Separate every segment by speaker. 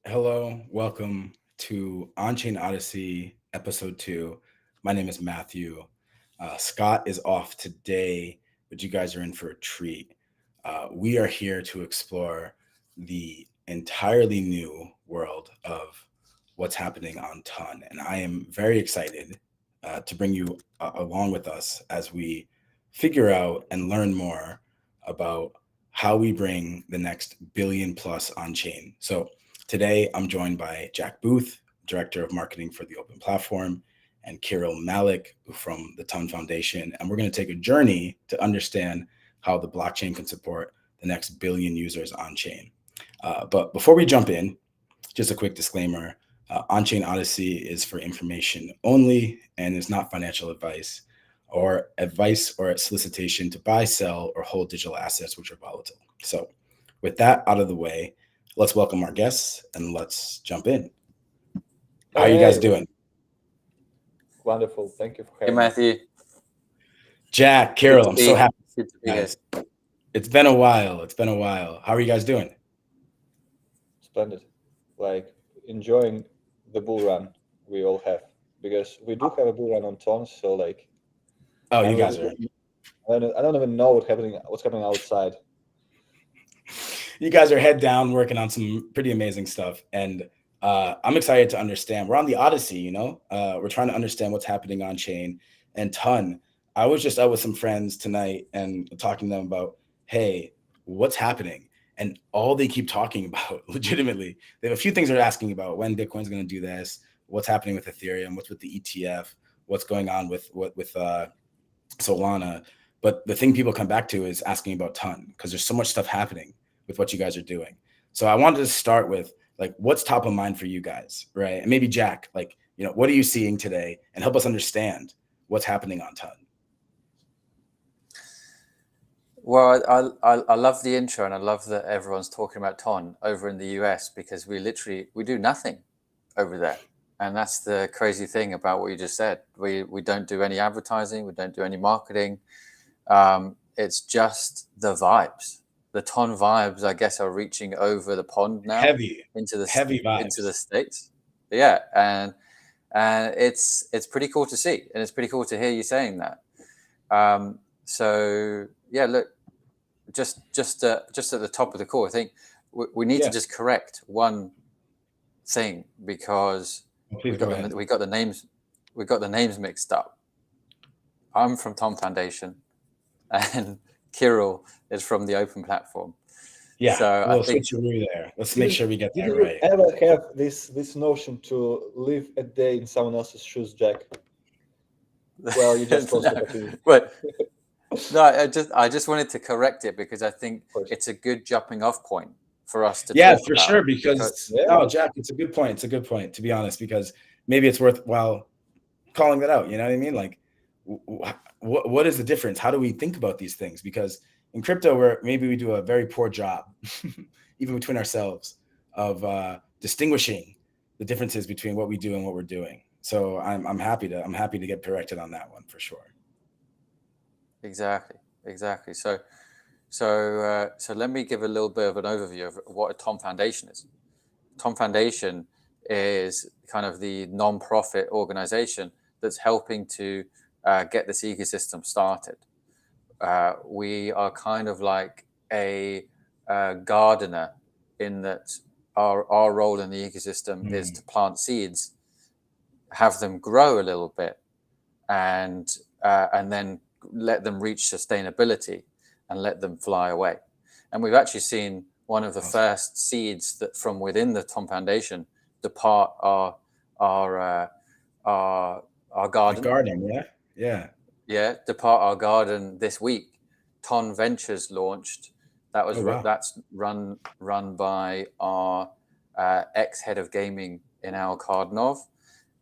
Speaker 1: Hello, welcome to On-Chain Odyssey, Episode 2. My name is Matthew. Scott is off today, but you guys are in for a treat. We are here to explore the entirely new world of what's happening on Ton, and I am very excited to bring you along with us as we figure out and learn more about how we bring the next billion plus on-chain. So today, I'm joined by Jack Booth, Director of Marketing for the Open Platform, and 𝕆𝕟𝕬𝕟 from the Ton Foundation. And we're going to take a journey to understand how the blockchain can support the next billion users on-chain. But before we jump in, just a quick disclaimer. On-Chain Odyssey is for information only and is not financial advice or solicitation to buy, sell, or hold digital assets which are volatile. So with that out of the way, let's welcome our guests and let's jump in. How are you guys doing?
Speaker 2: Wonderful. Thank you for
Speaker 3: Hey,
Speaker 2: having me.
Speaker 3: Matthew.
Speaker 1: Jack, Carol, I'm so happy.
Speaker 3: Good to be here.
Speaker 1: Guys. It's been a while. How are you guys doing?
Speaker 2: Splendid. Like enjoying the bull run we all have, because we do have a bull run on Ton. So like,
Speaker 1: Oh,
Speaker 2: I
Speaker 1: you guys
Speaker 2: don't
Speaker 1: are.
Speaker 2: even- I don't even know what's happening outside.
Speaker 1: You guys are head down working on some pretty amazing stuff. And I'm excited to understand. We're on the Odyssey, you know? We're trying to understand what's happening on chain and Ton. I was just out with some friends tonight and talking to them about, hey, what's happening? And all they keep talking about, legitimately, they have a few things they're asking about: when Bitcoin's going to do this, what's happening with Ethereum, what's with the ETF, what's going on with Solana. But the thing people come back to is asking about Ton, because there's so much stuff happening with what you guys are doing. So I wanted to start with, like, what's top of mind for you guys, right? And maybe Jack, like, you know, what are you seeing today, and help us understand what's happening on Ton.
Speaker 3: Well, I love the intro, and I love that everyone's talking about Ton over in the US, because we do nothing over there. And that's the crazy thing about what you just said. We don't do any advertising. We don't do any marketing. It's just the vibes. The Ton vibes, I guess, are reaching over the pond now.
Speaker 1: Heavy vibes.
Speaker 3: Into the States. Yeah. And it's pretty cool to see. And it's pretty cool to hear you saying that. So yeah, look, just at the top of the call, I think we need to just correct one thing, because we got the names mixed up. I'm from Ton Foundation, and Kirill is from the open platform.
Speaker 1: Yeah,
Speaker 3: So
Speaker 1: we'll
Speaker 3: I think
Speaker 1: switcheroo there. Let's make sure we get that
Speaker 2: Did you
Speaker 1: right.
Speaker 2: ever have this notion to live a day in someone else's shoes, Jack? Well, you just lost the opportunity.
Speaker 3: But no, I just wanted to correct it because I think it's a good jumping off point for us to
Speaker 1: Yeah,
Speaker 3: talk
Speaker 1: for
Speaker 3: about.
Speaker 1: sure. Because no, Jack, it's a good point. It's a good point, to be honest, because maybe it's worthwhile calling that out. You know what I mean? Like, what is the difference? How do we think about these things? Because in crypto, where maybe we do a very poor job, even between ourselves, of distinguishing the differences between what we do and what we're doing. So I'm happy to get corrected on that one for sure.
Speaker 3: Exactly. So let me give a little bit of an overview of what a Tom Foundation is. Tom Foundation is kind of the non-profit organization that's helping to get this ecosystem started. We are kind of like a gardener in that our role in the ecosystem is to plant seeds, have them grow a little bit, and then let them reach sustainability and let them fly away. And we've actually seen one of the first seeds that from within the Tom Foundation depart our garden.
Speaker 1: Garden, yeah.
Speaker 3: Depart our garden this week. Ton Ventures launched. That's run by our ex-head of gaming in Al Kardnov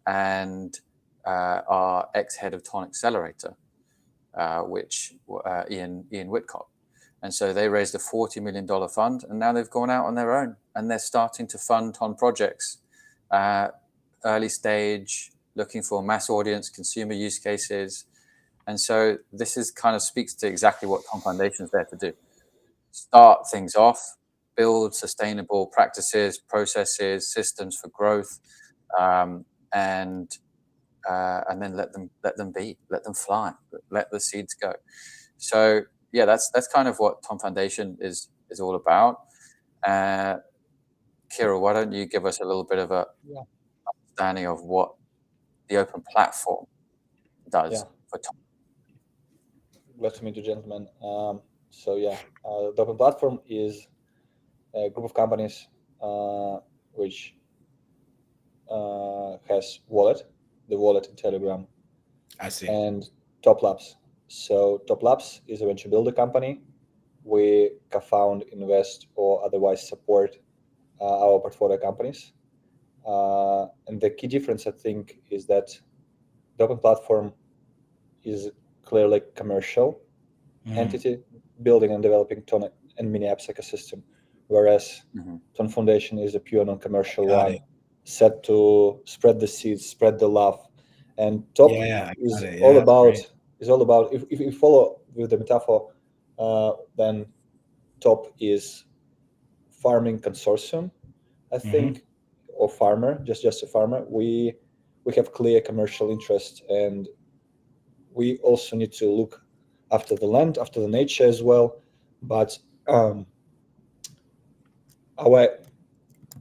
Speaker 3: and our ex-head of Ton Accelerator, which Ian Whitcock. And so they raised a $40 million fund, and now they've gone out on their own, and they're starting to fund Ton projects, early stage, looking for mass audience, consumer use cases. And so this is kind of speaks to exactly what Ton Foundation is there to do. Start things off, build sustainable practices, processes, systems for growth, and then let them be, let them fly, let the seeds go. So yeah, that's kind of what Tom Foundation is all about. Kirill, why don't you give us a little bit of a understanding of what the open platform does for Tom?
Speaker 2: Glad to meet you, gentlemen. The open platform is a group of companies which has the wallet in Telegram.
Speaker 1: I see.
Speaker 2: And Top Labs. So Top Labs is a venture builder company. We co-found, invest, or otherwise support our portfolio companies. And the key difference, I think, is that the open platform is clearly commercial entity building and developing Ton and mini apps ecosystem, whereas Ton Foundation is a pure non-commercial one, set to spread the seeds, spread the love. And Top is all about if you follow with the metaphor, then Top is farming consortium, I think, or farmer, just a farmer. We have clear commercial interest, and we also need to look after the land, after the nature as well. But our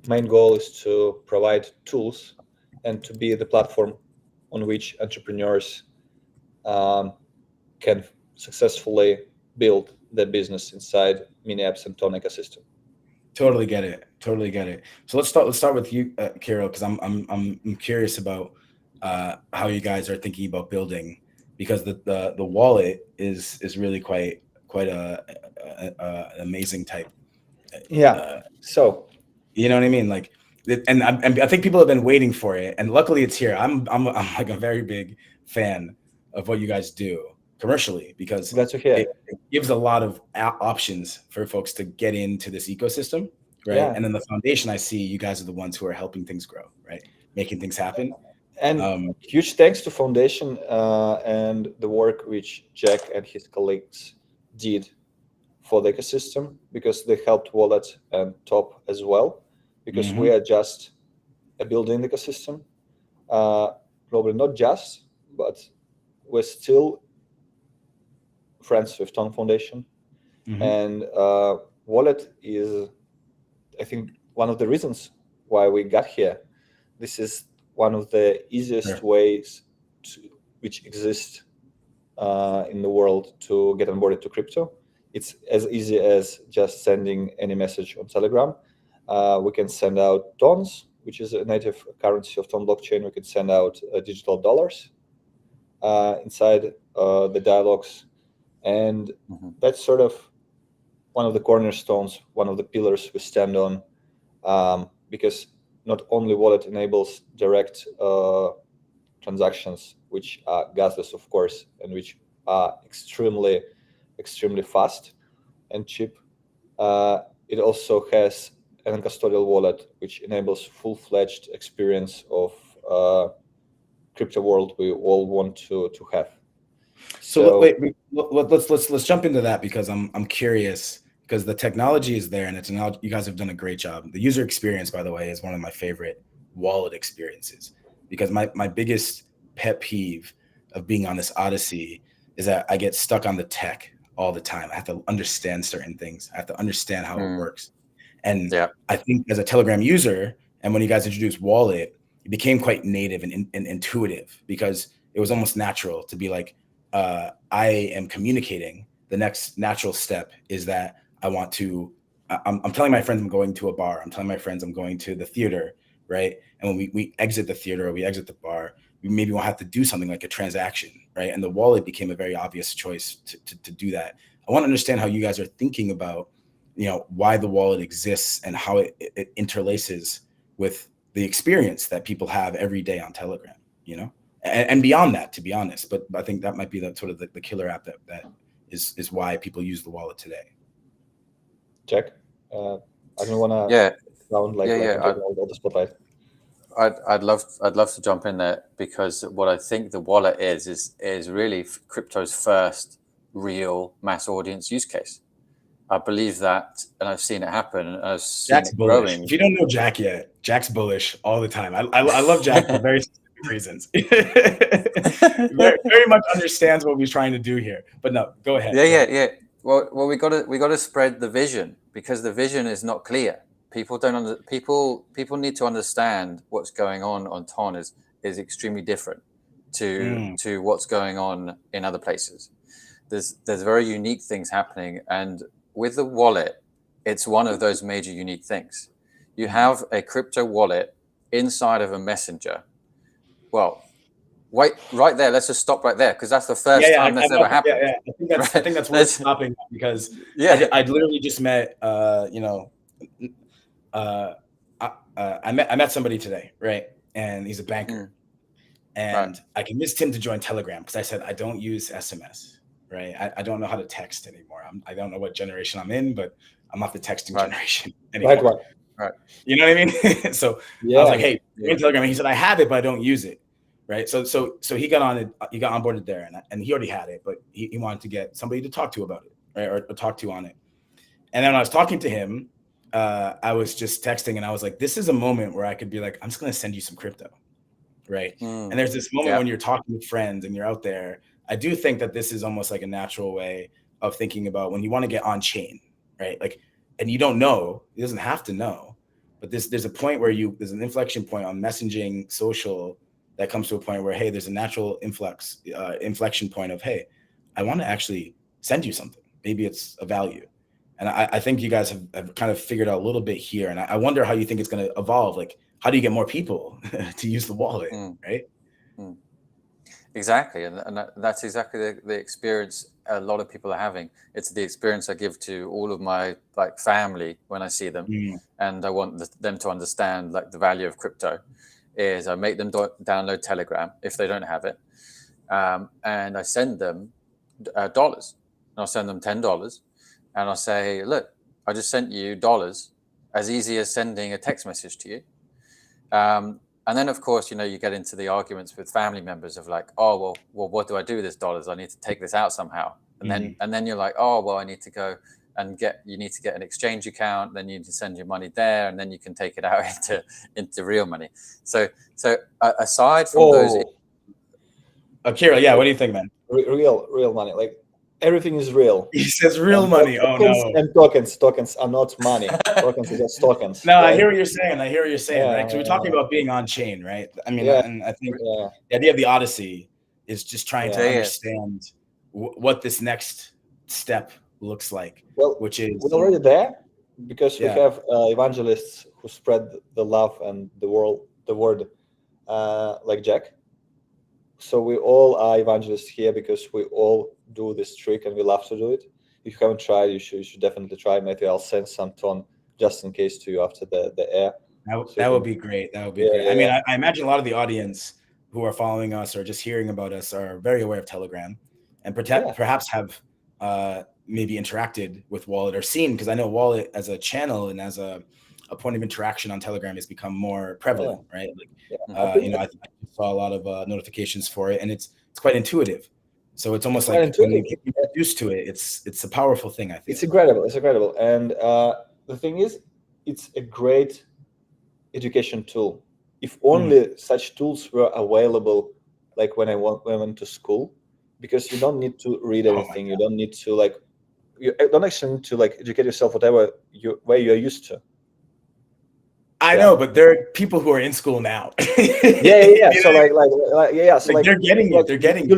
Speaker 2: main goal is to provide tools and to be the platform on which entrepreneurs can successfully build their business inside mini apps and Ton ecosystem.
Speaker 1: Totally get it. So let's start with you, Kirill, because I'm curious about how you guys are thinking about building, because the wallet is really quite a amazing type.
Speaker 2: So
Speaker 1: you know what I mean, like, and I think people have been waiting for it, and luckily it's here. I'm like a very big fan of what you guys do commercially, because it gives a lot of options for folks to get into this ecosystem, right? And then the foundation, I see you guys are the ones who are helping things grow, right? Making things happen.
Speaker 2: And huge thanks to Foundation and the work which Jack and his colleagues did for the ecosystem, because they helped Wallet and Top as well, because we are just a building ecosystem. Probably not just, but we're still friends with Ton Foundation. And Wallet is, I think, one of the reasons why we got here. This is one of the easiest ways which exist in the world to get onboarded to crypto. it's as easy as just sending any message on Telegram. We can send out tons, which is a native currency of Ton blockchain. We can send out digital dollars inside the dialogues. And that's sort of one of the cornerstones, one of the pillars we stand on, because not only wallet enables direct transactions, which are gasless, of course, and which are extremely fast and cheap. It also has an custodial wallet, which enables full-fledged experience of crypto world we all want to have.
Speaker 1: So wait, let's jump into that, because I'm curious, because the technology is there, and it's you guys have done a great job. The user experience, by the way, is one of my favorite wallet experiences, because my biggest pet peeve of being on this odyssey is that I get stuck on the tech all the time. I have to understand certain things. I have to understand how it works. And I think as a Telegram user, and when you guys introduced wallet, it became quite native and intuitive, because it was almost natural to be like, I am communicating. The next natural step is that I'm telling my friends I'm going to a bar. I'm telling my friends I'm going to the theater, right? And when we exit the theater or we exit the bar, we maybe won't have to do something like a transaction, right? And the wallet became a very obvious choice to do that. I want to understand how you guys are thinking about, why the wallet exists and how it interlaces with the experience that people have every day on Telegram, and beyond that, to be honest. But I think that might be the sort of the killer app that is why people use the wallet today.
Speaker 2: Jack, I don't want to sound like all the spotlight.
Speaker 3: I'd love to jump in there, because what I think the wallet is really crypto's first real mass audience use case. I believe that, and I've seen it happen, and I've seen
Speaker 1: Jack's
Speaker 3: it
Speaker 1: bullish.
Speaker 3: growing.
Speaker 1: If you don't know Jack yet, Jack's bullish all the time. I love Jack for very specific reasons. very much understands what we're trying to do here. But no, go ahead.
Speaker 3: Yeah. Well, we got to spread the vision, because the vision is not clear. People people need to understand what's going on Ton is extremely different to what's going on in other places. There's very unique things happening, and with the wallet, it's one of those major unique things. You have a crypto wallet inside of a messenger. Well, wait, right there. Let's just stop right there, because that's the first time that's ever happened.
Speaker 1: Yeah. I think that's worth stopping, because I literally just met, I met somebody today, right? And he's a banker, and I convinced him to join Telegram, because I said I don't use SMS, right? I don't know how to text anymore. I don't know what generation I'm in, but I'm not the texting generation anymore.
Speaker 2: Right.
Speaker 1: You know what I mean? So I was like, hey, join Telegram. And he said, I have it, but I don't use it. Right. So he got on it. He got onboarded there, and he already had it, but he wanted to get somebody to talk to about it, right, or talk to on it. And then when I was talking to him, I was just texting, and I was like, this is a moment where I could be like, I'm just going to send you some crypto, right? And there's this moment when you're talking with friends and you're out there. I do think that this is almost like a natural way of thinking about when you want to get on chain, right? Like, and you don't know, it doesn't have to know, but there's a point where there's an inflection point on messaging, social, that comes to a point where, hey, there's a natural inflection point of, hey, I want to actually send you something. Maybe it's a value. And I think you guys have kind of figured out a little bit here. And I wonder how you think it's going to evolve. Like, how do you get more people to use the wallet, right?
Speaker 3: Exactly. And that's exactly the experience a lot of people are having. It's the experience I give to all of my family when I see them. And I want them to understand the value of crypto. Is I make them download Telegram if they don't have it, and I send them dollars. And I'll send them $10, and I'll say, look, I just sent you dollars, as easy as sending a text message to you. And then, of course, you get into the arguments with family members of like, oh, well, what do I do with this dollars? I need to take this out somehow. And then you're like, oh, well, I need to go and you need to get an exchange account, then you need to send your money there, and then you can take it out into real money. So aside from those,
Speaker 1: Kira, what do you think, man?
Speaker 2: Real money, like everything is real.
Speaker 1: He says real money. Oh no.
Speaker 2: And tokens are not money. Tokens are just tokens.
Speaker 1: No, right? I hear what you're saying. Right? So we're talking about being on chain, right? I mean, and I think the idea of the Odyssey is just trying to understand what this next step looks like,
Speaker 2: Well,
Speaker 1: which is
Speaker 2: we're already there because we
Speaker 1: Yeah.
Speaker 2: have evangelists who spread the love and the word, like Jack. So we all are evangelists here because we all do this trick and we love to do it. If you haven't tried, you should definitely try. Maybe I'll send some ton just in case to you after the air.
Speaker 1: that would be great. That would be
Speaker 2: Yeah,
Speaker 1: great.
Speaker 2: yeah,
Speaker 1: I mean,
Speaker 2: yeah.
Speaker 1: I imagine a lot of the audience who are following us or just hearing about us are very aware of Telegram, and
Speaker 2: Yeah.
Speaker 1: perhaps have maybe interacted with Wallet or seen, because I know Wallet as a channel and as a point of interaction on Telegram has become more prevalent, right? Like,
Speaker 2: Yeah.
Speaker 1: you know, I saw a lot of notifications for it, and it's quite intuitive. So it's almost
Speaker 2: quite
Speaker 1: like when you
Speaker 2: intuitive.
Speaker 1: get introduced to it, it's a powerful thing, I feel.
Speaker 2: It's incredible. It's incredible. And the thing is, it's a great education tool. If only such tools were available, like when I went to school, because you don't need to read
Speaker 1: Oh my
Speaker 2: anything. You don't need to you don't actually need to educate yourself whatever way you're used to.
Speaker 1: I know, but there are people who are in school now.
Speaker 2: Yeah. So yeah. So
Speaker 1: they're getting it. They're getting it.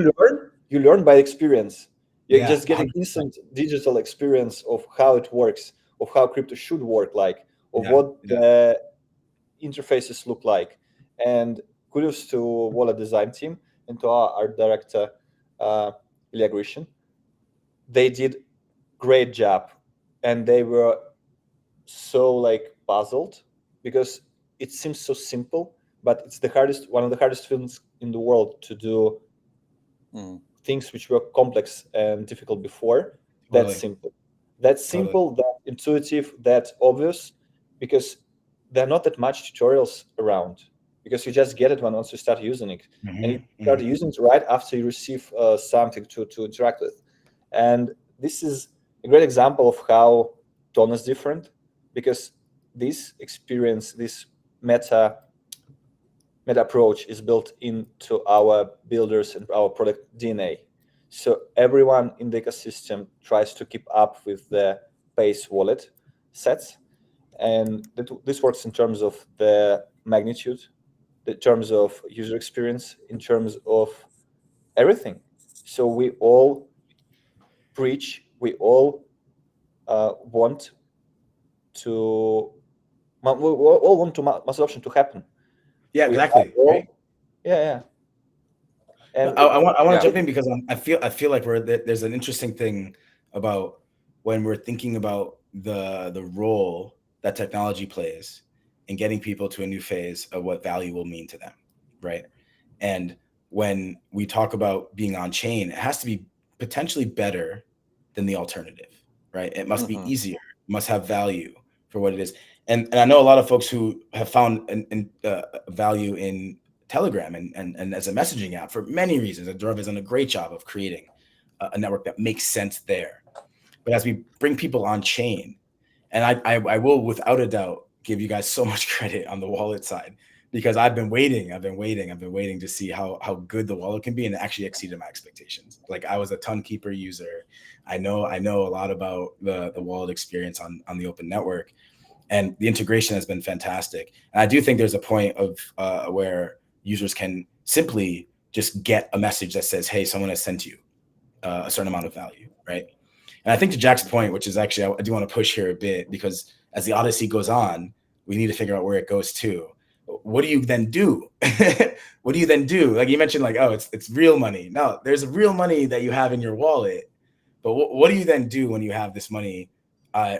Speaker 2: You learn by experience. You're
Speaker 1: Yeah,
Speaker 2: just getting
Speaker 1: 100%.
Speaker 2: instant digital experience of how it works, of how crypto should work, what the interfaces look like. And kudos to Wallet design team and to our art director, 𝕆𝕟𝕔𝕙𝕒𝕚𝕟. They did great job, and they were so puzzled because it seems so simple, but it's one of the hardest things in the world to do. Things which were complex and difficult before, that's simple. That's simple, that intuitive, that obvious, because there are not that much tutorials around, because you just get it once you start using it. And you start using it right after you receive something to interact with. And this is a great example of how Ton is different, because this experience, this meta approach is built into our builders and our product DNA. So everyone in the ecosystem tries to keep up with the base wallet sets. And this works in terms of the magnitude, in terms of user experience, in terms of everything. So we all preach, we all want to mass adoption to happen.
Speaker 1: Yeah, exactly. Right.
Speaker 2: Yeah. And
Speaker 1: I want to jump in because I feel like there's an interesting thing about when we're thinking about the role that technology plays in getting people to a new phase of what value will mean to them, right? And when we talk about being on chain, it has to be potentially better than the alternative, right? It must be easier, must have value for what it is. And I know a lot of folks who have found value in Telegram and as a messaging app for many reasons. Durov has done a great job of creating a network that makes sense there. But as we bring people on chain, and I will without a doubt give you guys so much credit on the wallet side, because I've been waiting to see how good the wallet can be, and it actually exceeded my expectations. Like, I was a Ton Keeper user. I know a lot about the wallet experience on the open network, and the integration has been fantastic. And I do think there's a point of where users can simply just get a message that says, hey, someone has sent you a certain amount of value, right? And I think to Jack's point, which is actually, I do want to push here a bit, because as the Odyssey goes on, we need to figure out where it goes to. What do you then do? What do you then do? Like you mentioned, oh, it's real money. No, there's real money that you have in your wallet, but what do you then do when you have this money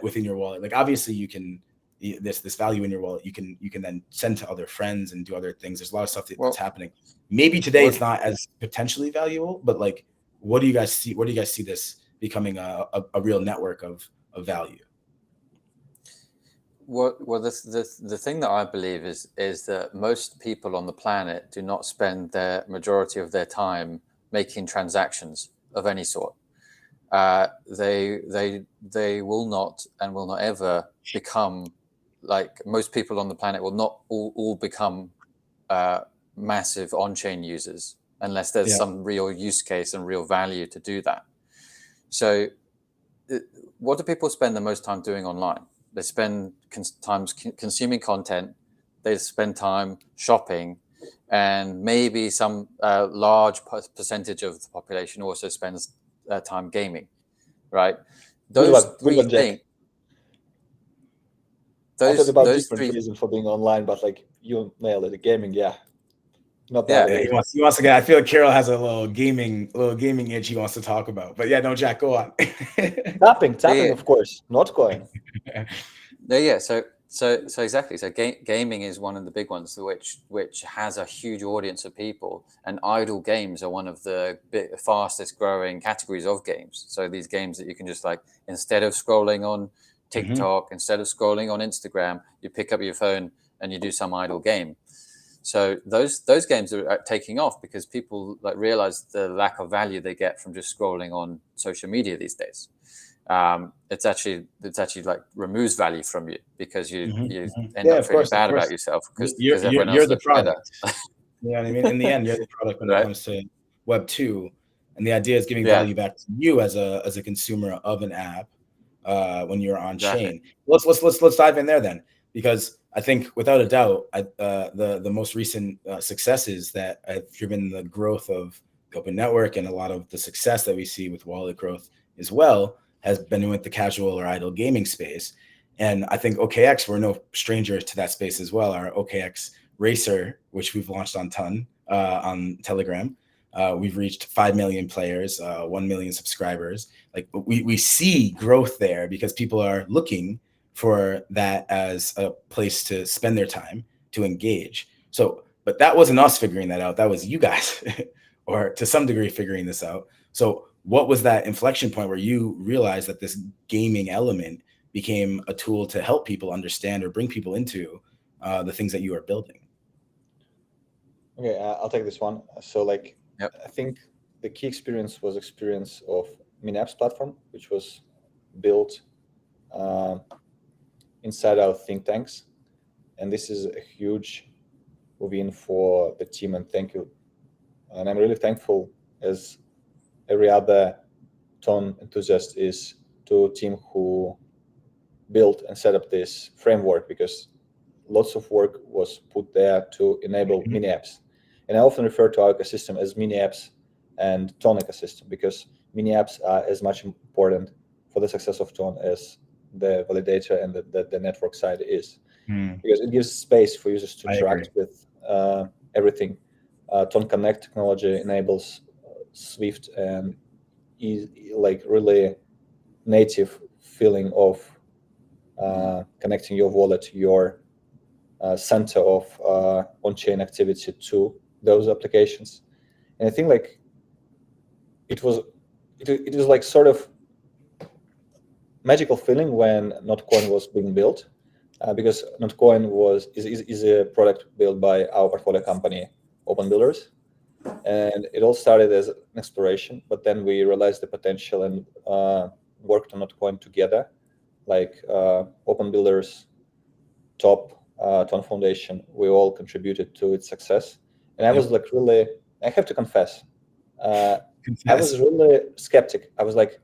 Speaker 1: within your wallet? Like, obviously you can, this value in your wallet, you can then send to other friends and do other things. There's a lot of stuff that's happening. Maybe today it's not as potentially valuable, but what do you guys see? Where do you guys see this becoming a real network of value?
Speaker 3: Well, the thing that I believe is that most people on the planet do not spend their majority of their time making transactions of any sort. They will not and will not ever become, like most people on the planet will not all become massive on-chain users unless there's some real use case and real value to do that. So what do people spend the most time doing online? They spend time consuming content, they spend time shopping, and maybe some large percentage of the population also spends time gaming, right? those
Speaker 2: Good
Speaker 3: three
Speaker 2: one, Jack.
Speaker 3: things.
Speaker 2: I thought about
Speaker 3: Those
Speaker 2: different
Speaker 3: three.
Speaker 2: reasons for being online, but like you nailed it. The gaming, yeah, not
Speaker 3: Yeah,
Speaker 2: that
Speaker 1: Yeah,
Speaker 2: way.
Speaker 1: he wants to get. I feel like Carol has a little gaming itch he wants to talk about. But yeah, no, Jack, go on.
Speaker 2: Tapping,
Speaker 3: yeah.
Speaker 2: of course, not coin.
Speaker 3: No, yeah. So exactly. So gaming is one of the big ones, which has a huge audience of people, and idle games are one of the fastest growing categories of games. So these games that you can just like, instead of scrolling on TikTok, instead of scrolling on Instagram, you pick up your phone and you do some idle game. So those games are taking off because people like realize the lack of value they get from just scrolling on social media these days. It's actually like removes value from you because you end up feeling bad about yourself because everyone else
Speaker 1: You're the
Speaker 3: looks better.
Speaker 1: product. You know what I mean? In the end, you're the product when
Speaker 3: Right?
Speaker 1: it comes to Web 2, and the idea is giving value back to you as a consumer of an app when you're on chain. Let's dive in there then, because I think without a doubt, the most recent successes that have driven the growth of the open network and a lot of the success that we see with wallet growth as well has been with the casual or idle gaming space. And I think OKX, we're no stranger to that space as well. Our OKX Racer, which we've launched on Telegram. We've reached 5 million players, 1 million subscribers. Like we see growth there because people are looking for that as a place to spend their time, to engage. So, but that wasn't us figuring that out. That was you guys, or to some degree figuring this out. So what was that inflection point where you realized that this gaming element became a tool to help people understand or bring people into the things that you are building?
Speaker 2: Okay, I'll take this one. So like,
Speaker 3: Yep.
Speaker 2: I think the key experience was experience of mini-apps platform, which was built inside our think tanks. And this is a huge win for the team, and thank you. And I'm really thankful, as every other Ton enthusiast is, to a team who built and set up this framework, because lots of work was put there to enable mini apps. And I often refer to our ecosystem as mini apps and Ton ecosystem, because mini apps are as much important for the success of Ton as the validator and the network side is, because it gives space for users to interact with everything. Ton Connect technology enables swift and like really native feeling of connecting your wallet to your center of on-chain activity to those applications. And I think like it was like sort of magical feeling when Notcoin was being built, because Notcoin is a product built by our portfolio company, Open Builders. And it all started as an exploration, but then we realized the potential and worked on Notcoin together, like Open Builders, Top, Ton Foundation. We all contributed to its success. And I was like really, I have to confess, I was really skeptic. I was like,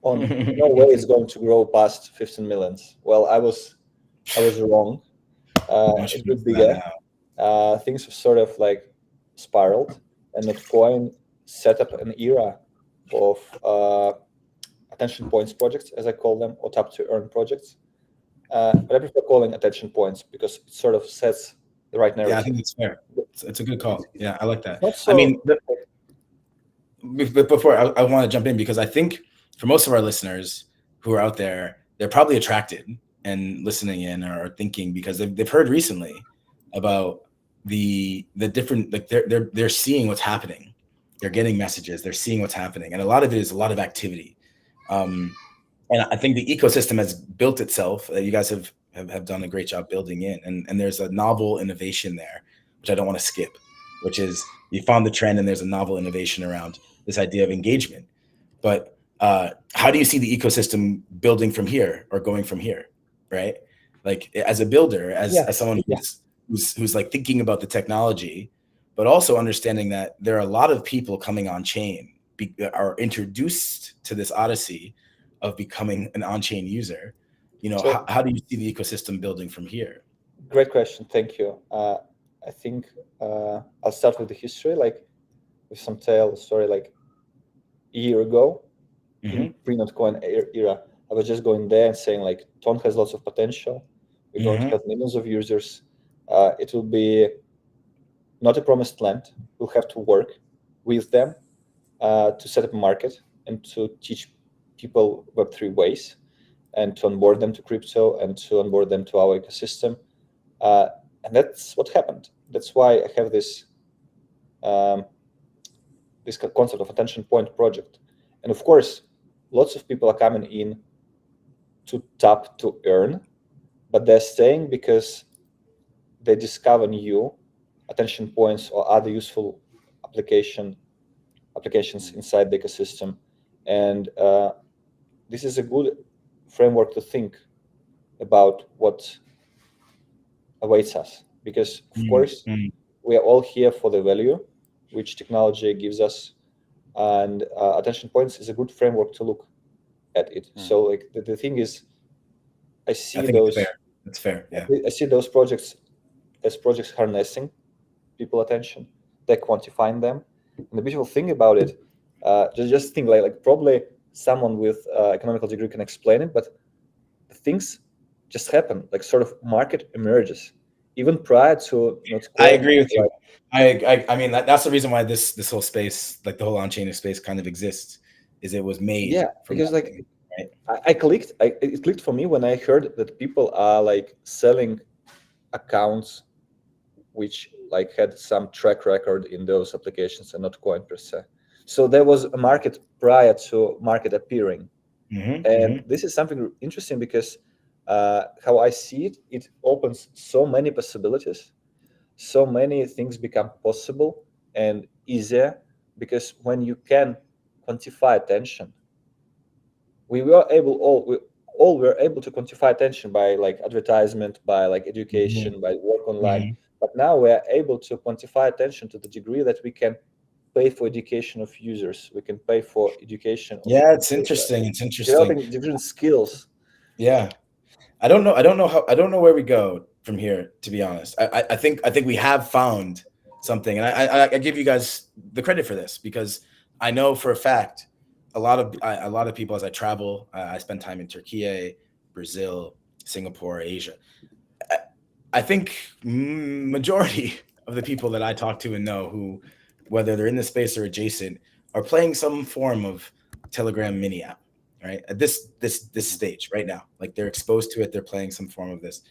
Speaker 2: no way it's going to grow past 15 millions. Well, I was wrong. It grew bigger. Things have sort of like spiraled, and Notcoin set up an era of attention points projects, as I call them, or tap to earn projects. But I prefer calling attention points because it sort of sets the right narrative.
Speaker 1: Yeah, I think it's fair. It's a good call. Yeah, I like that.
Speaker 2: So,
Speaker 1: I mean, before I want to jump in, because I think for most of our listeners who are out there, they're probably attracted and listening in or thinking because they've heard recently about the different, like they're seeing what's happening. They're getting messages. They're seeing what's happening, and a lot of it is a lot of activity. And I think the ecosystem has built itself. You guys have done a great job building in, and there's a novel innovation there, which I don't want to skip, which is you found the trend and there's a novel innovation around this idea of engagement. But how do you see the ecosystem building from here or going from here, right? Like as a builder, as someone who's like thinking about the technology, but also understanding that there are a lot of people coming on chain, are introduced to this odyssey of becoming an on-chain user. You know,
Speaker 2: so,
Speaker 1: how do you see the ecosystem building from here?
Speaker 2: Great question. Thank you. I think I'll start with the history, like with some story. Like a year ago, in pre-Notcoin era, I was just going there and saying like, Ton has lots of potential. We're going to have millions of users. It will be not a promised land. We'll have to work with them to set up a market and to teach people Web3 ways and to onboard them to crypto and to onboard them to our ecosystem. And that's what happened. That's why I have this this concept of attention point project. And of course, lots of people are coming in to tap to earn, but they're staying because they discover new attention points or other useful applications inside the ecosystem. And this is a good framework to think about what awaits us, because of course we are all here for the value which technology gives us, and attention points is a good framework to look at it. So like the thing is, I think those
Speaker 1: it's fair. Yeah,
Speaker 2: I see those projects as projects harnessing people attention. They're quantifying them, and the beautiful thing about it, just think like probably someone with economical degree can explain it, but the things just happen. Like sort of market emerges even prior to.
Speaker 1: I agree with you. I mean that's the reason why this whole space, like the whole on-chain space, kind of exists. Is it was made.
Speaker 2: Yeah, because nothing, like it clicked for me when I heard that people are like selling accounts which like had some track record in those applications and not coin per se. So there was a market prior to market appearing. And this is something interesting because how I see it, it opens so many possibilities. So many things become possible and easier, because when you can quantify attention, we were able to quantify attention by like advertisement, by like education, by work online. But now we are able to quantify attention to the degree that we can pay for education of users. We can pay for education.
Speaker 1: It's interesting. It's interesting.
Speaker 2: Developing different skills.
Speaker 1: Yeah. I don't know where we go from here, to be honest. I think we have found something, and I give you guys the credit for this, because I know for a fact a lot of people, as I travel, I spend time in Turkey, Brazil, Singapore, Asia. I think majority of the people that I talk to and know, who, whether they're in the space or adjacent, are playing some form of Telegram mini app. Right at this stage right now, like they're exposed to it, they're playing some form of this,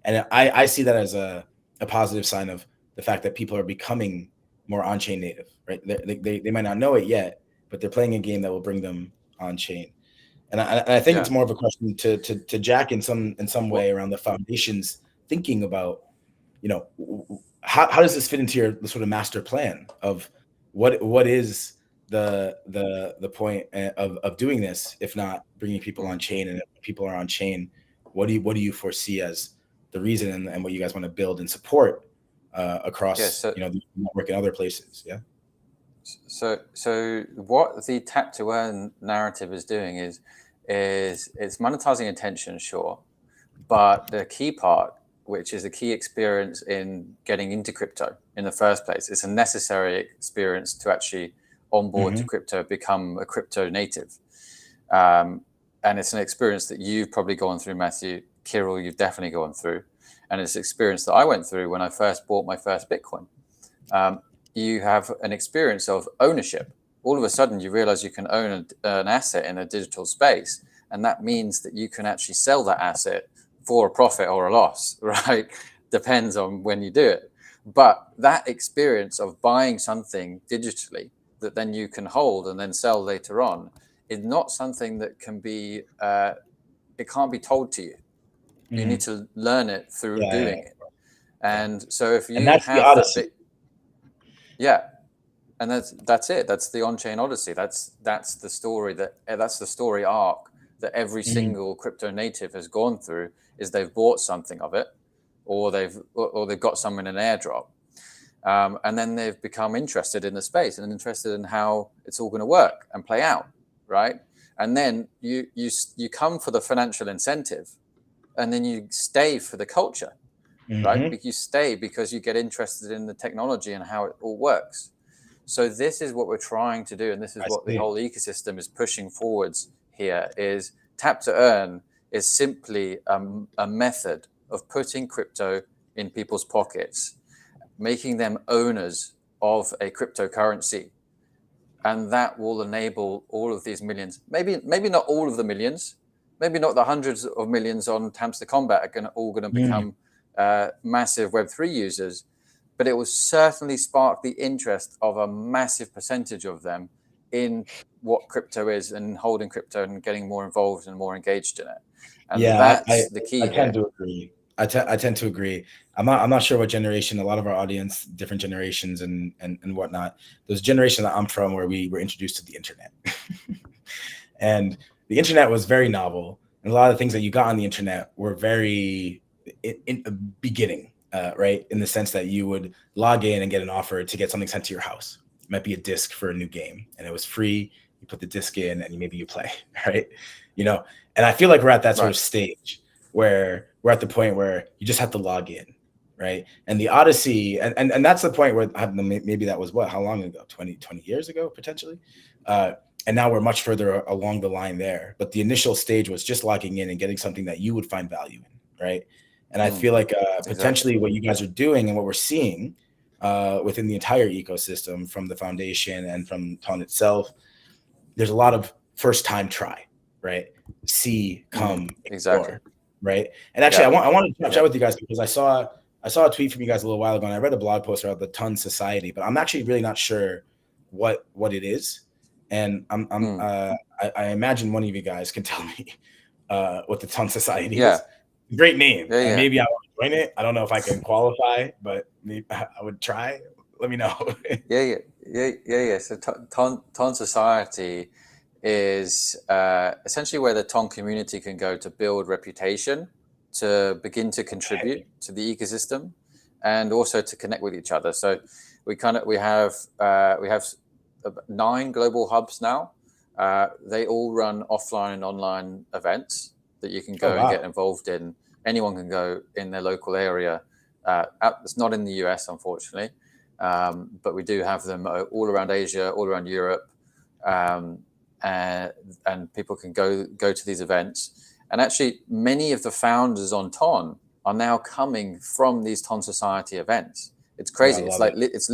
Speaker 1: and I see that as a positive sign of the fact that people are becoming more on-chain native. Right, they might not know it yet, but they're playing a game that will bring them on-chain. And I think it's more of a question to Jack in some way around the foundations, thinking about, how does this fit into the sort of master plan of what is the point of doing this, if not bringing people on chain? And if people are on chain, what do you foresee as the reason and what you guys want to build and support across the network and other places?
Speaker 3: So what the tap to earn narrative is doing is it's monetizing attention, sure, but the key part, which is the key experience in getting into crypto in the first place, it's a necessary experience to actually onboard to crypto, become a crypto native. And it's an experience that you've probably gone through, Matthew. Kirill, you've definitely gone through. And it's an experience that I went through when I first bought my first Bitcoin. You have an experience of ownership. All of a sudden, you realize you can own an asset in a digital space. And that means that you can actually sell that asset for a profit or a loss, right? Depends on when you do it. But that experience of buying something digitally that then you can hold and then sell later on is not something that can be, it can't be told to you. You need to learn it through doing it. And so if you have that and that's it. That's the on-chain odyssey. That's the story that's the story arc that every single crypto native has gone through, is they've bought something of it, or they've got some in an airdrop. And then they've become interested in the space and interested in how it's all going to work and play out, right? And then you come for the financial incentive, and then you stay for the culture, right? You stay because you get interested in the technology and how it all works. So this is what we're trying to do, and this is what the
Speaker 1: see.
Speaker 3: whole ecosystem is pushing forwards here. Is tap to earn is simply a method of putting crypto in people's pockets, making them owners of a cryptocurrency. And that will enable all of these millions, maybe not all of the millions, maybe not the hundreds of millions on Hamster Combat are all going to become massive Web3 users, but it will certainly spark the interest of a massive percentage of them in what crypto is and holding crypto and getting more involved and more engaged in it. And that's the key.
Speaker 1: I tend to agree. I tend to agree. I'm not sure what generation. A lot of our audience, different generations and whatnot. There's a generation that I'm from where we were introduced to the internet, and the internet was very novel. And a lot of the things that you got on the internet were very in a beginning, right? In the sense that you would log in and get an offer to get something sent to your house. It might be a disc for a new game, and it was free. You put the disc in, and maybe you play, right? You know, and I feel like we're at that sort of stage where we're at the point where you just have to log in, right? And the Odyssey, and that's the point where maybe that was how long ago? 20 years ago, potentially. And now we're much further along the line there. But the initial stage was just logging in and getting something that you would find value in, right? And I feel like potentially what you guys are doing and what we're seeing within the entire ecosystem, from the foundation and from TON itself, there's a lot of first time try, right? See, come, explore, right? And actually, I want to chat with you guys because I saw a tweet from you guys a little while ago, and I read a blog post about the TON Society, but I'm actually really not sure what it is. And I imagine one of you guys can tell me what the TON Society is. Great name. And maybe I want to join it. I don't know if I can qualify, but maybe I would try. Let me know.
Speaker 3: So TON Society is essentially where the TON community can go to build reputation, to begin to contribute to the ecosystem, and also to connect with each other. So we have 9 global hubs now. They all run offline and online events that you can go and get involved in. Anyone can go in their local area. It's not in the US, unfortunately, but we do have them all around Asia, all around Europe, and people can go to these events. And actually, many of the founders on TON are now coming from these TON Society events. It's crazy. It's like it's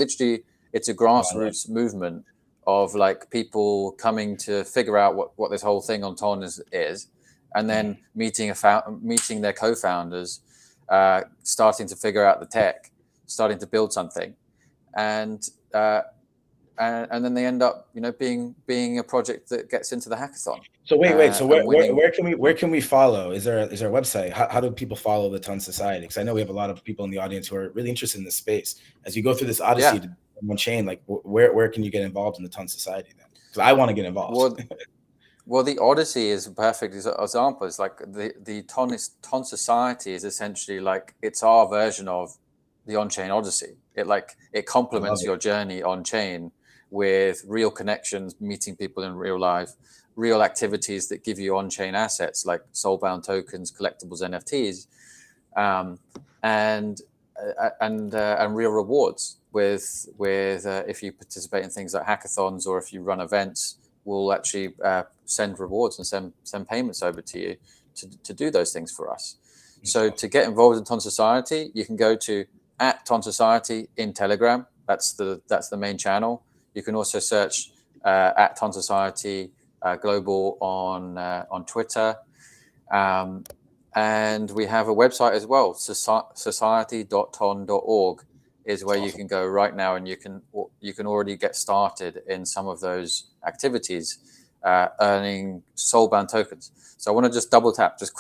Speaker 3: a grassroots movement of like people coming to figure out what this whole thing on TON is, and then meeting their co-founders, starting to figure out the tech, starting to build something, and then they end up, being a project that gets into the hackathon.
Speaker 1: So wait. So where can we follow? Is there a website? How do people follow the TON Society? Because I know we have a lot of people in the audience who are really interested in this space. As you go through this odyssey to one chain, like where can you get involved in the TON Society then? Because I want to get involved.
Speaker 3: Well, the Odyssey is a perfect example. It's like the TON Society is essentially like it's our version of the on-chain Odyssey. It complements your journey on-chain with real connections, meeting people in real life, real activities that give you on-chain assets like soul-bound tokens, collectibles, NFTs, and real rewards. With if you participate in things like hackathons or if you run events, we'll actually send rewards and send payments over to you to do those things for us. So to get involved in TON Society, you can go to @TON Society in Telegram. That's the main channel. You can also search @TON Society Global on Twitter. And we have a website as well, society.ton.org is where you can go right now, and you can already get started in some of those activities, earning soulbound tokens. So I want to just double tap, just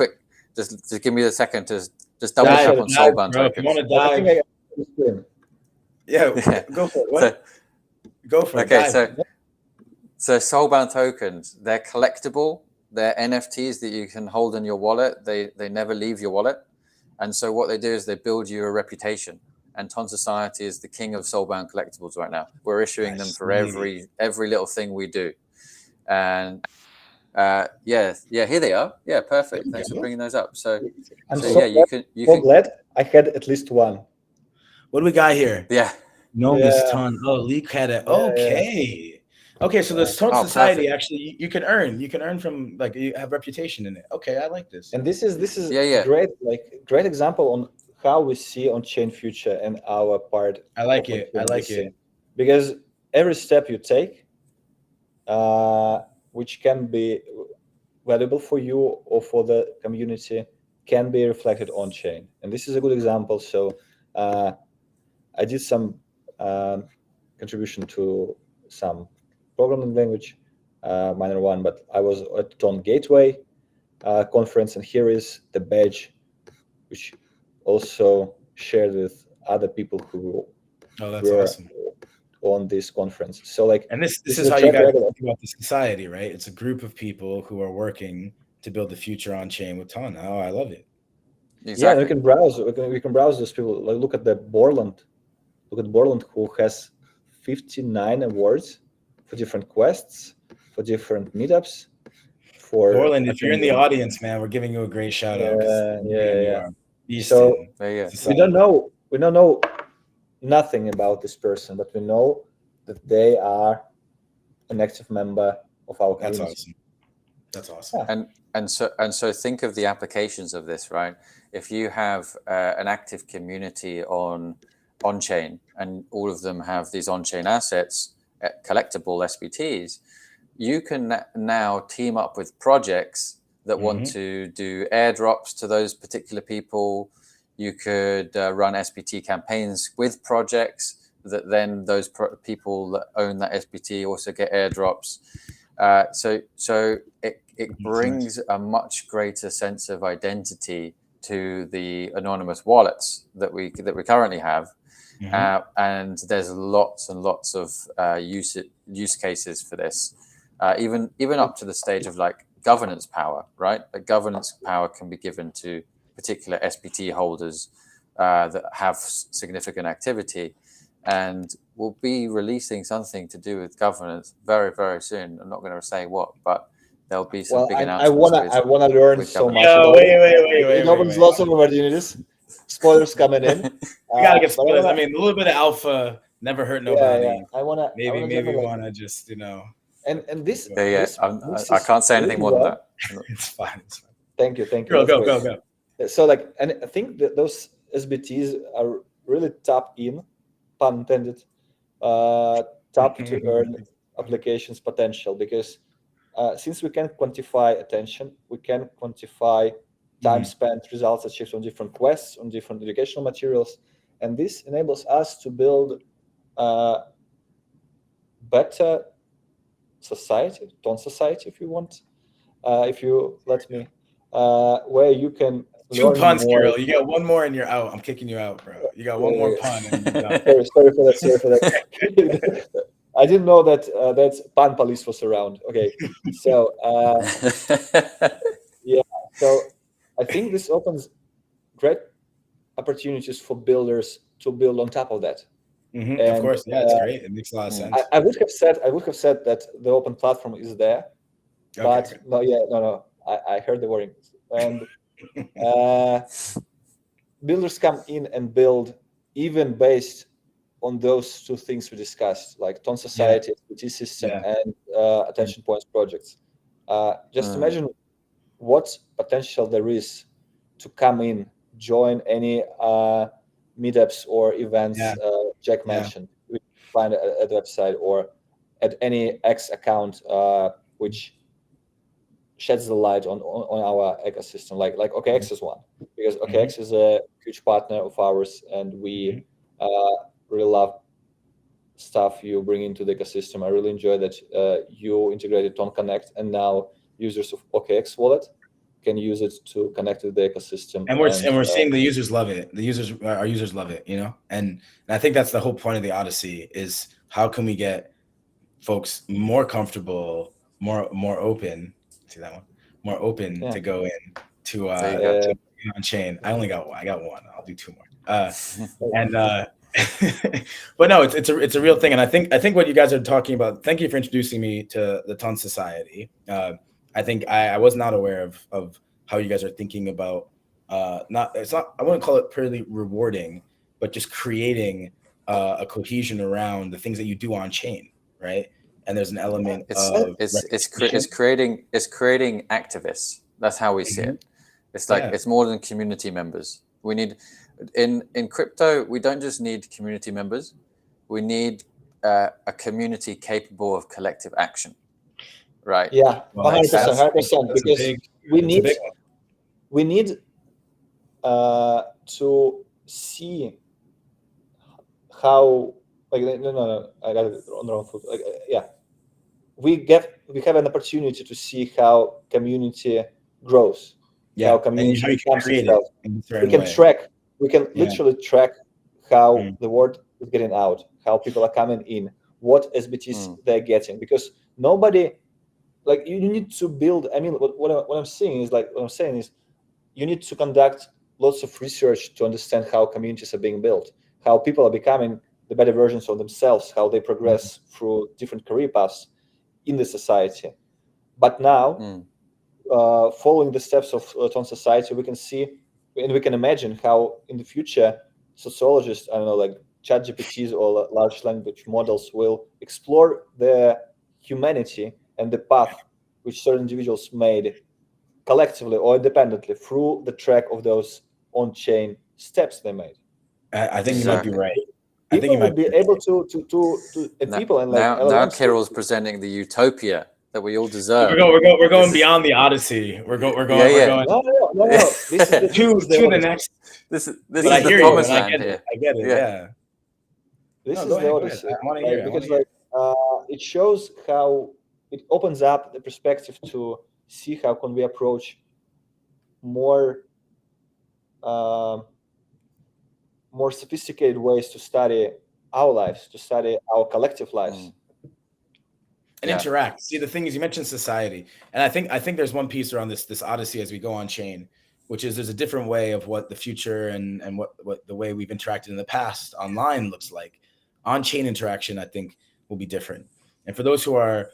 Speaker 3: give me a second to just double tap on soulbound tokens.
Speaker 1: You want to dive? Yeah, go for it. What? Go for it.
Speaker 3: Okay, so soulbound tokens, they're collectible. They're NFTs that you can hold in your wallet. They never leave your wallet. And so what they do is they build you a reputation. And TON Society is the king of soulbound collectibles right now. We're issuing them for every little thing we do. And here they are. Yeah, perfect. Thanks for bringing those up. So
Speaker 2: I'm so glad I had at least one.
Speaker 1: What do we got here?
Speaker 3: Yeah.
Speaker 1: known
Speaker 2: Yeah.
Speaker 1: this ton. Oh, Leak had it. Okay. Okay, so the Ton
Speaker 3: Oh,
Speaker 1: Society
Speaker 3: perfect.
Speaker 1: actually you can earn from, like, you have reputation in it. Okay, I like this.
Speaker 2: And this is
Speaker 3: Yeah.
Speaker 2: great example on how we see on-chain future and our part
Speaker 1: I like
Speaker 2: of
Speaker 1: it. I
Speaker 2: on-chain
Speaker 1: like
Speaker 2: VC.
Speaker 1: it.
Speaker 2: Because every step you take, which can be valuable for you or for the community, can be reflected on chain. And this is a good example. So I did some contribution to some programming language, minor one, but I was at Ton Gateway conference, and here is the badge, which also shared with other people who
Speaker 1: Oh, that's
Speaker 2: were
Speaker 1: awesome.
Speaker 2: on this conference. So like,
Speaker 1: And this
Speaker 2: this
Speaker 1: is
Speaker 2: a
Speaker 1: how you
Speaker 2: track
Speaker 1: guys
Speaker 2: record.
Speaker 1: think about the society, right? It's a group of people who are working to build the future on chain with Ton. Oh, I love it.
Speaker 2: Yeah,
Speaker 3: Exactly.
Speaker 2: we can browse. We can browse those people. Like, look at the Borland. Look at Borland, who has 59 awards for different quests, for different meetups. For
Speaker 1: Borland, if you're in the
Speaker 2: attending.
Speaker 1: audience, man, we're giving you a great shout out because you are beast
Speaker 2: So
Speaker 1: in
Speaker 3: There you go.
Speaker 2: we
Speaker 1: society.
Speaker 2: don't know nothing about this person, but we know that they are an active member of our
Speaker 1: That's
Speaker 2: community.
Speaker 1: awesome. That's awesome.
Speaker 2: Yeah.
Speaker 3: And so think of the applications of this, right? If you have an active community on chain, and all of them have these on chain assets, collectible SBTs, you can now team up with projects that want to do airdrops to those particular people. You could run SBT campaigns with projects that then those people that own that SBT also get airdrops. So it brings a much greater sense of identity to the anonymous wallets that we currently have. And there's lots and lots of use cases for this, even up to the stage of like governance power, right? Like governance power can be given to particular SBT holders that have significant activity, and we'll be releasing something to do with governance very, very soon. I'm not going to say what, but there'll be some big announcements.
Speaker 2: I wanna learn so much
Speaker 1: Yo,
Speaker 2: about
Speaker 1: wait.
Speaker 2: it opens lots of opportunities. Spoilers coming in.
Speaker 1: We gotta get spoilers. I mean, a little bit of alpha never hurt nobody.
Speaker 2: Yeah. I wanna
Speaker 1: Maybe
Speaker 2: like,
Speaker 1: wanna just,
Speaker 2: and this.
Speaker 3: I can't say anything more than that.
Speaker 1: It's fine. It's fine.
Speaker 2: Thank you.
Speaker 1: Go.
Speaker 2: So like, and I think that those SBTs are really tap in, pun intended, tap to earn applications potential, because since we can quantify attention, we can quantify time spent, results achieved on different quests, on different educational materials, and this enables us to build better society, Ton society, if you want, if you let me, where you can
Speaker 1: 2
Speaker 2: learn
Speaker 1: puns,
Speaker 2: more.
Speaker 1: Kirill. You got one more and you're out. I'm kicking you out, bro. You got one more pun and you're done.
Speaker 2: Sorry for that. I didn't know that Pan Police was around. Okay, so yeah, so I think this opens great opportunities for builders to build on top of that.
Speaker 1: And, of course, yeah, it's great. It makes a lot of sense.
Speaker 2: I would have said that the open platform is there, but no. I heard the wording, and builders come in and build even based on those two things we discussed, like Ton Society, SBT system, and attention points projects. Just imagine what potential there is to come in, join any meetups or events Jack mentioned. We find at the website or at any X account, which sheds the light on our ecosystem, like OKX is one, because OKX is a huge partner of ours, and we really love stuff you bring into the ecosystem. I really enjoy that you integrated Ton Connect, and now users of OKX wallet can use it to connect to the ecosystem.
Speaker 1: And we're seeing the users love it. Our users love it, and I think that's the whole point of the Odyssey, is how can we get folks more comfortable, more open. See that one? More open to go in to on chain. I got one. I'll do 2 more. But no, it's a real thing, and I think what you guys are talking about. Thank you for introducing me to the Ton Society. I think I was not aware of how you guys are thinking about I wouldn't call it purely rewarding, but just creating a cohesion around the things that you do on chain, right? And there's an element
Speaker 3: it's creating activists. That's how we see it. It's like it's more than community members. We need in crypto. We don't just need community members. We need a community capable of collective action, right?
Speaker 2: Yeah, 100%, because we need to see how, like, no, I got it on the wrong foot. Like, we have an opportunity to see how community grows. How community comes itself. We can track. We can literally track how the word is getting out, how people are coming in, what SBTs they're getting, because nobody, like, you need to build. I mean, what I'm saying is you need to conduct lots of research to understand how communities are being built, how people are becoming the better versions of themselves, how they progress through different career paths in the society. But now, following the steps of Ton Society, we can see and we can imagine how in the future sociologists, I don't know, like ChatGPTs or large language models, will explore the humanity and the path which certain individuals made collectively or independently through the track of those on-chain steps they made.
Speaker 1: I think you might be right.
Speaker 2: People would be able to people and like
Speaker 3: now Kirill's presenting the utopia that we all deserve.
Speaker 1: We're going beyond the Odyssey. We're going.
Speaker 2: No. This is
Speaker 1: the next.
Speaker 3: This is
Speaker 1: the
Speaker 3: promised land here.
Speaker 1: I get it. Yeah.
Speaker 2: This is the Odyssey. Because it shows how it opens up the perspective to see how can we approach more sophisticated ways to study our lives, to study our collective lives.
Speaker 1: And interact. See, the thing is, you mentioned society, and I think there's one piece around this Odyssey as we go on chain, which is there's a different way of what the future and what the way we've interacted in the past online looks like. On chain interaction, I think, will be different. And for those who are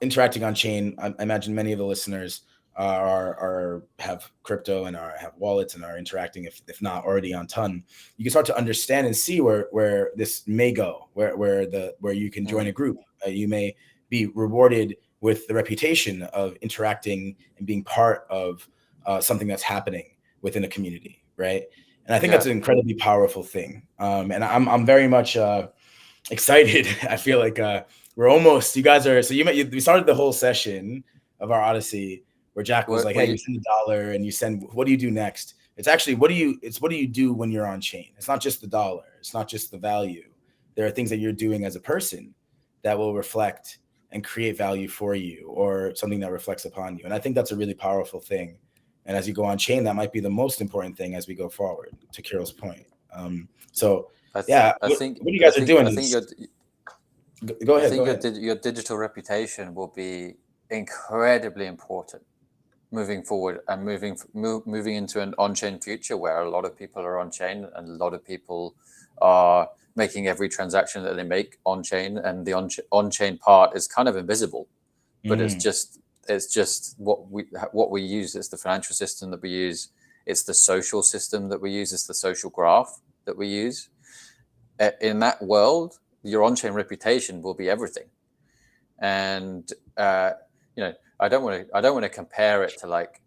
Speaker 1: interacting on chain, I imagine many of the listeners have crypto and have wallets and are interacting, if not already on Ton. You can start to understand and see where this may go, where you can join a group. You may be rewarded with the reputation of interacting and being part of something that's happening within a community, right? And I think that's an incredibly powerful thing. And I'm very much excited. I feel like we're almost. You guys are. So we started the whole session of our Odyssey where Jack was like, "Hey, you send $1 and you send. What do you do next?" It's actually what do you do when you're on chain? It's not just the dollar. It's not just the value. There are things that you're doing as a person that will reflect and create value for you, or something that reflects upon you. And I think that's a really powerful thing. And as you go on chain, that might be the most important thing as we go forward, to Kirill's point. What you guys are doing. Go ahead.
Speaker 3: Your digital reputation will be incredibly important moving forward and moving into an on-chain future where a lot of people are on-chain and a lot of people are making every transaction that they make on-chain, and the on-chain part is kind of invisible, but it's just what we use. It's the financial system that we use. It's the social system that we use. It's the social graph that we use. In that world, your on-chain reputation will be everything. And I don't want to compare it to like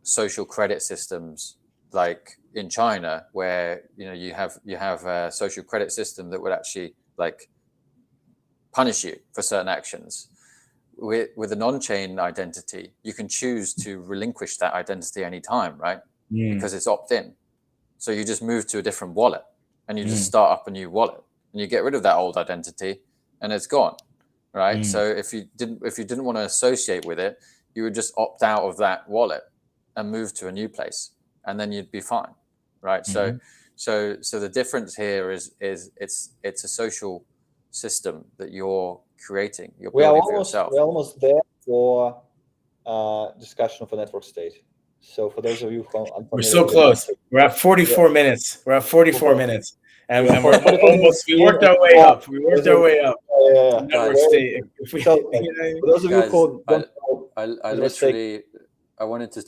Speaker 3: social credit systems like in China, where you have a social credit system that would actually like punish you for certain actions. With an on-chain identity, you can choose to relinquish that identity anytime, right? Because it's opt-in. So you just move to a different wallet and you just start up a new wallet and you get rid of that old identity and it's gone, right? So if you didn't want to associate with it, you would just opt out of that wallet and move to a new place, and then you'd be fine, right? So the difference here is it's a social system that you're creating. You're building for yourself.
Speaker 2: We're almost there for discussion of a network state. So for those of you who
Speaker 1: we're so close. We're at 44 minutes. We're at 44 minutes. And we're almost, we worked our way up.
Speaker 2: Yeah.
Speaker 1: Network state.
Speaker 2: For those of you who
Speaker 3: I wanted to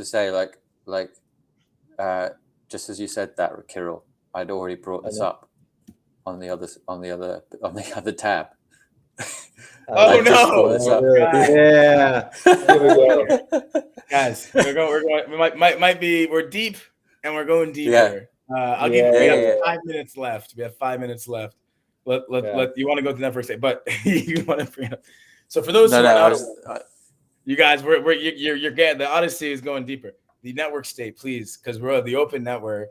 Speaker 3: say, like, just as you said that, Kirill, I'd already brought this up on the other tab.
Speaker 1: Oh,
Speaker 3: I just
Speaker 1: no.
Speaker 3: brought this up.
Speaker 2: Yeah. Here we go.
Speaker 1: Guys, we're going. We might be. We're deep, and we're going deeper. I'll give.
Speaker 2: Yeah,
Speaker 1: We have
Speaker 2: yeah.
Speaker 1: 5 minutes left. We have 5 minutes left. Let you want to go to the network state, but you want to bring it up. So for those who are not, you guys, you're getting the Odyssey is going deeper. The network state, please, because we're the open network.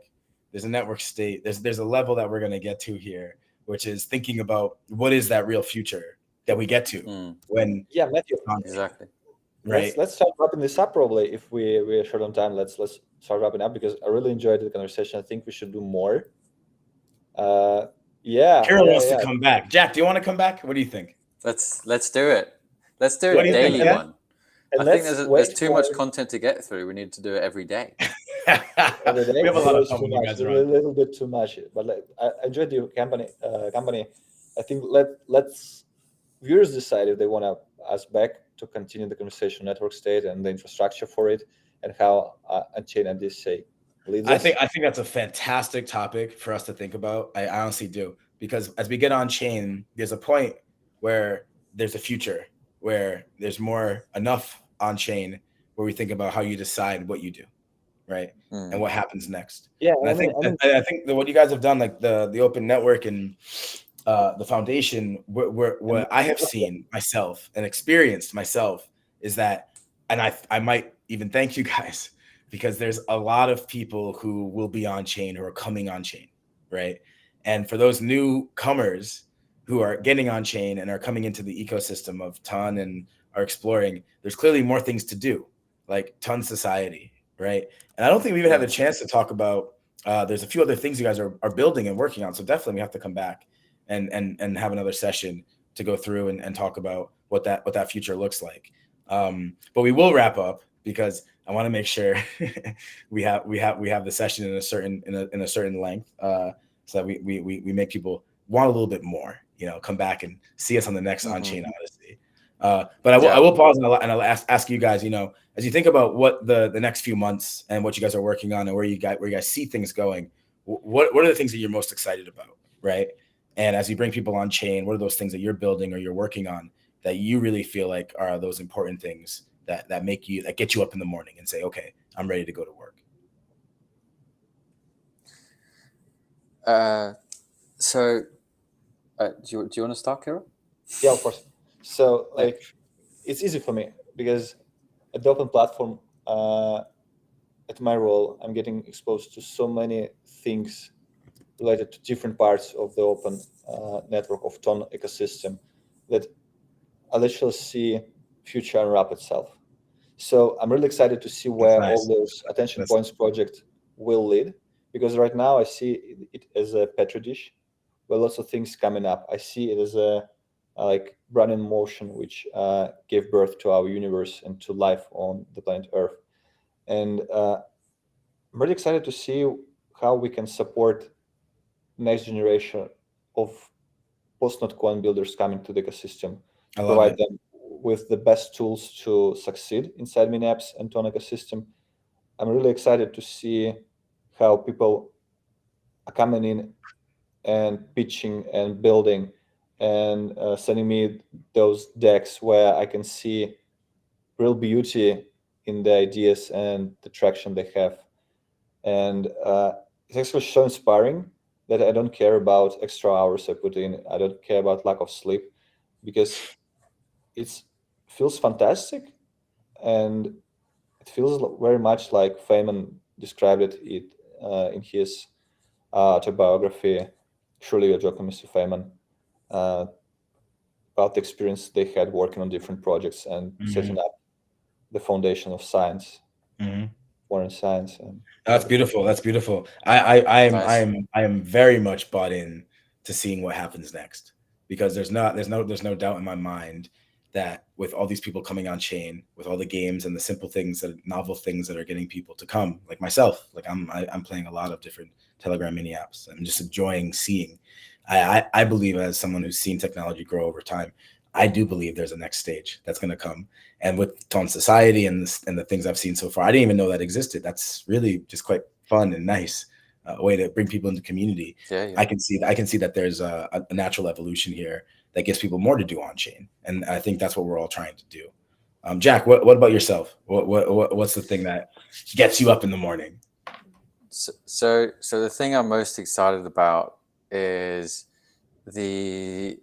Speaker 1: There's a network state. There's a level that we're going to get to here, which is thinking about what is that real future that we get to when.
Speaker 2: Yeah, Matthew.
Speaker 3: Exactly.
Speaker 1: Right.
Speaker 2: Let's start wrapping this up. Probably, if we're short on time, let's start wrapping up, because I really enjoyed the conversation. I think we should do more. Yeah.
Speaker 1: Carol wants to come back. Jack, do you want to come back? What do you think?
Speaker 3: Let's do it. Let's do a daily one. I think there's too much content to get through. We need to do it every day.
Speaker 2: Every day.
Speaker 1: We have a lot of fun
Speaker 2: when
Speaker 1: when
Speaker 2: you guys are a little bit too much, but I enjoyed your company. I think let's viewers decide if they want us back to continue the conversation network state and the infrastructure for it, and how Unchained and this leads us.
Speaker 1: I think that's a fantastic topic for us to think about. I honestly do, because as we get on chain, there's a point where there's a future where there's enough on chain where we think about how you decide what you do, right? And what happens next.
Speaker 2: Yeah,
Speaker 1: and I think that what you guys have done, like the open network and the foundation, what I have seen myself and experienced myself is that, and I might even thank you guys, because there's a lot of people who will be on chain, who are coming on chain, right? And for those newcomers who are getting on chain and are coming into the ecosystem of Ton and are exploring, there's clearly more things to do, like Ton Society, right? And I don't think we even had the chance to talk about, there's a few other things you guys are building and working on. So definitely we have to come back and have another session to go through and talk about what that future looks like. But we will wrap up, because I want to make sure we have the session in a certain length, so that we make people want a little bit more, come back and see us on the next on-chain Odyssey. But I will pause and I'll ask you guys, as you think about what the next few months and what you guys are working on and where you guys see things going, what are the things that you're most excited about, right? And as you bring people on chain, what are those things that you're building or you're working on that you really feel like are those important things that get you up in the morning and say, okay, I'm ready to go to work?
Speaker 3: So do you want to start, Kira?
Speaker 2: Yeah, of course. So it's easy for me, because at the open platform, at my role, I'm getting exposed to so many things related to different parts of the open network of Ton ecosystem that I literally see future unwrap itself. So I'm really excited to see where all those attention points project will lead, because right now I see it as a petri dish where lots of things coming up. I see it as a brand in motion, which gave birth to our universe and to life on the planet Earth. And I'm really excited to see how we can support next generation of post-node coin builders coming to the ecosystem, provide them with the best tools to succeed inside mini apps and Ton ecosystem. I'm really excited to see how people are coming in and pitching and building and sending me those decks where I can see real beauty in the ideas and the traction they have. And it's actually so inspiring that I don't care about extra hours I put in. I don't care about lack of sleep, because it feels fantastic, and it feels very much like Feynman described it in his autobiography, Surely You're Joking, Mr. Feynman, about the experience they had working on different projects and setting up the foundation of science, foreign science. And
Speaker 1: that's beautiful. That's beautiful. I am very much bought in to seeing what happens next, because there's no doubt in my mind that with all these people coming on chain, with all the games and the simple things, novel things that are getting people to come, like myself, like I'm playing a lot of different Telegram mini apps. I'm just enjoying seeing. I believe, as someone who's seen technology grow over time, I do believe there's a next stage that's going to come. And with Ton Society and the things I've seen so far, I didn't even know that existed. That's really just quite fun and nice. a way to bring people into community.
Speaker 3: Yeah.
Speaker 1: I can see that there's a natural evolution here that gives people more to do on chain, and I think that's what we're all trying to do. Jack, what about yourself? What's the thing that gets you up in the morning?
Speaker 3: So the thing I'm most excited about is the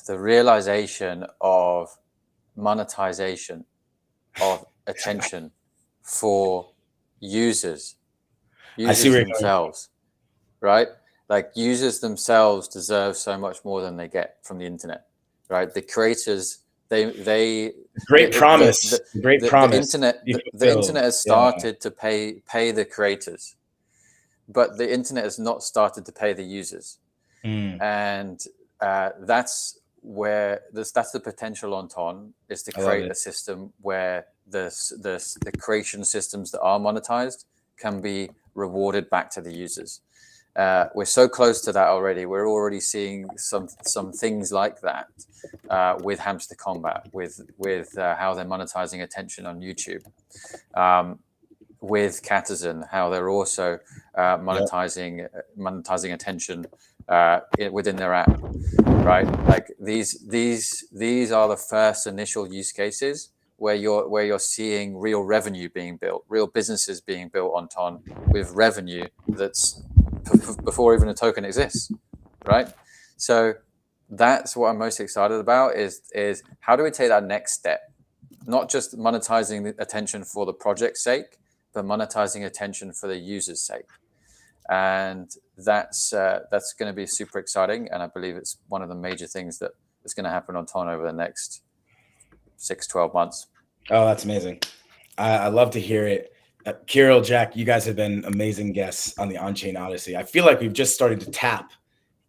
Speaker 3: realization of monetization of attention for users themselves, right? Like users themselves deserve so much more than they get from the internet, right? The creators, the
Speaker 1: promise.
Speaker 3: The internet has started to pay the creators, but the internet has not started to pay the users. And that's where that's the potential on Ton, is to create a system where the creation systems that are monetized can be rewarded back to the users. We're so close to that already. We're already seeing some things like that with Hamster Combat, with how they're monetizing attention on YouTube, with Catizen, how they're also monetizing attention within their app, right? Like these are the first initial use cases where you're seeing real revenue being built, real businesses being built on Ton with revenue that's before even a token exists, right? So that's what I'm most excited about is how do we take that next step? Not just monetizing the attention for the project's sake, but monetizing attention for the user's sake. And that's going to be super exciting. And I believe it's one of the major things that is going to happen on Ton over the next 6-12 months.
Speaker 1: Oh, that's amazing. I love to hear it. Kirill, Jack, you guys have been amazing guests on the On-Chain Odyssey. I feel like we've just started to tap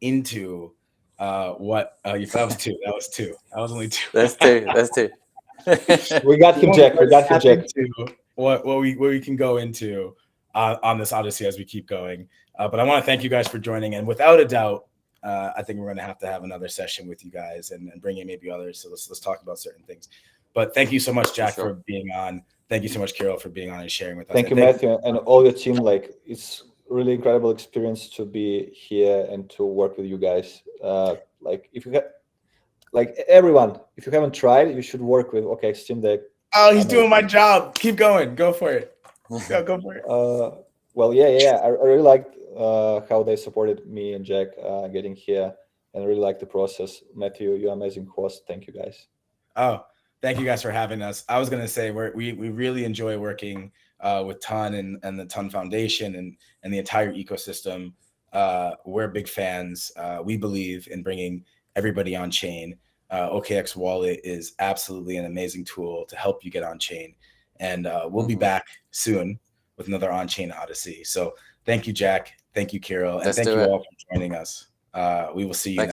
Speaker 1: into what that was two. That was two. That was only two.
Speaker 3: That's two.
Speaker 2: We got him, Jack. We got him, Jack.
Speaker 1: What we can go into on this Odyssey as we keep going. But I want to thank you guys for joining. And without a doubt, I think we're going to have another session with you guys and bring in maybe others. So let's talk about certain things. But thank you so much, Jack, for being on. Thank you so much, Kirill, for being on and sharing with us.
Speaker 2: Thank you, Matthew, and all your team. Like, it's really incredible experience to be here and to work with you guys. Like, if you have, like everyone, if you haven't tried, you should work with OKX Steam Deck.
Speaker 1: Oh, he's doing my job. Keep going. Go for it. Go for it.
Speaker 2: Well, yeah. I really liked how they supported me and Jack getting here, and I really like the process. Matthew, you're an amazing host. Thank you, guys.
Speaker 1: Oh, thank you guys for having us. I was going to say we really enjoy working with Ton and the Ton Foundation and the entire ecosystem. We're big fans. We believe in bringing everybody on chain. OKX Wallet is absolutely an amazing tool to help you get on chain. And we'll be back soon with another On-Chain Odyssey. So thank you, Jack. Thank you, Kirill. And thank you all for joining us. We will see you next